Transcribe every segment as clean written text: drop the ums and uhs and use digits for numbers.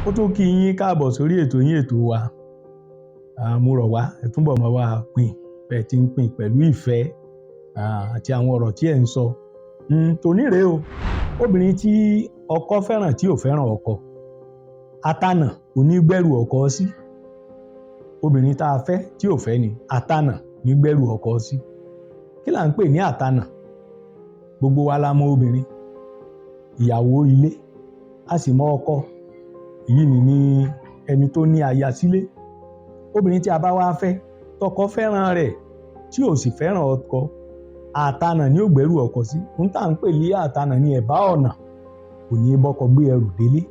Ó tún kí yín káàbọ̀ sórí ètò yín ètò wa. Mo rọ̀ wá ẹ túbọ̀ máa wá pín bẹ́ẹ̀ tí ń pín pẹ̀lú ìfẹ́ àti àwọn ọ̀rọ̀ tí ẹ̀ ń sọ. Tòní rèé o, obìnrin tí ọkọ fẹ́ràn tí ò fẹ́ràn ọkọ, atànà kò ní gbẹ́rù ọkọ sí. Obìnrin tá a fẹ́ tí ò fẹ́ ni atànà ní gbẹ́rù ọkọ sí. Kí là ń pè ní àtànà? Gbogbo wa la mọ obìnrin, ìyàwó ilé, a sì mọ ọkọ. Èyí ni ẹni tó ní aya sílé. Obìnrin tí a bá wá fẹ́, tọkọ fẹ́ràn rẹ̀ tí ò sì fẹ́ràn ọkọ, àtànà ni ó gbẹ́rù ọkọ sí. Ohun tá à ń pè ní àtànà ni ẹ̀bá ọ̀nà, kò ní bọ́kọ gbé ẹrù délé.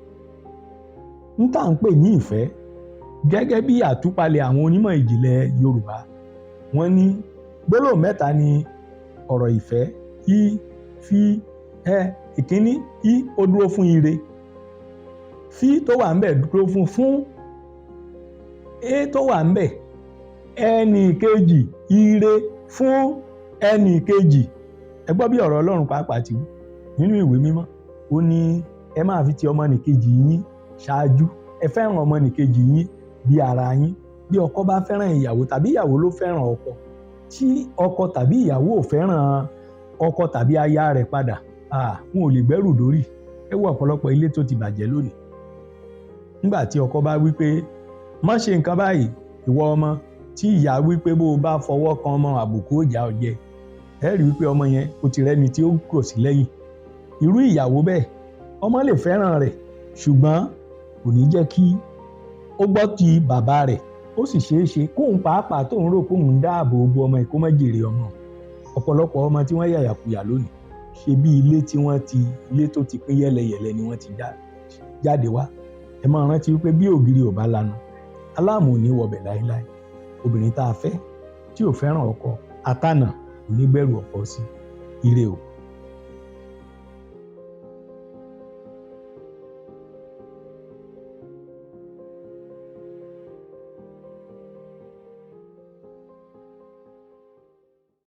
Ohun tá à ń pè ní ìfẹ́, gẹ́gẹ́ bí àtúpalẹ̀ àwọn onímọ̀ ìjìnlẹ̀ Yorùbá, wọ́n ní gbólóhùn mẹ́ta ni ọ̀rọ̀ ìfẹ́. Ìkíní, ó dúró fún ire. Tó wà ń bẹ̀ dúró fún tó wà ń bẹ̀ ẹnì kejì, ire fún ẹnì kejì. Ẹ gbọ́ bí ọ̀rọ̀ Ọlọ́run pàápàá ti wí nínú ìwé mímọ́. Ó ní ẹ máa fi ti ọmọnìkejì yín ṣáájú. Ẹ fẹ́ràn ọmọnìkejì yín bí ara yín. Bí ọkọ bá fẹ́ràn ìyàwó tàbí ìyàwó ló fẹ́ràn ọkọ, tí ọkọ tàbí ìyàwó ò fẹ́ràn ọkọ tàbí aya rẹ̀ padà, wọn ò lè gbẹ́rù dórí. Ẹ wo ọ̀pọ̀lọpọ̀ ilé tó ti bàjẹ́ lónìí. Nígbà tí ọkọ bá wí pé má ṣe nǹkan báyìí ìwọ ọmọ, tí ìyá wí pé bó o bá fọwọ́ kan ọmọ àbùkù ó jà ọ́ jẹ, ẹ rí wípé ọmọ yẹn ó ti rẹ́ni tí ó kò sí lẹ́yìn. Irú ìyàwó bẹ́ẹ̀, ọmọ lè fẹ́ràn rẹ̀ ṣùgbọ́n kò ní jẹ́ kí ó gbọ́ ti bàbá rẹ̀. Ó sì ṣeé ṣe kóun pàápàá tóun rò kóun ń dáàbò bo ọmọ ẹ̀ kó má jèrè ọmọ. Ọ̀pọ̀lọpọ̀ ọmọ tí wọ́n yàyàkuyà lónìí, ṣe bí ilé tó ti pín yẹ́lẹyẹ̀lẹ ni wọ́n ti jáde wá. Ẹ máa rántí wípé bí ògiri ò bá lanu, aláàmù ò ní wọbẹ̀ láéláé. Obìnrin tá a fẹ́ tí ò fẹ́ràn ọkọ, atànà kò ní gbẹ́rù ọkọ sí. Ire o.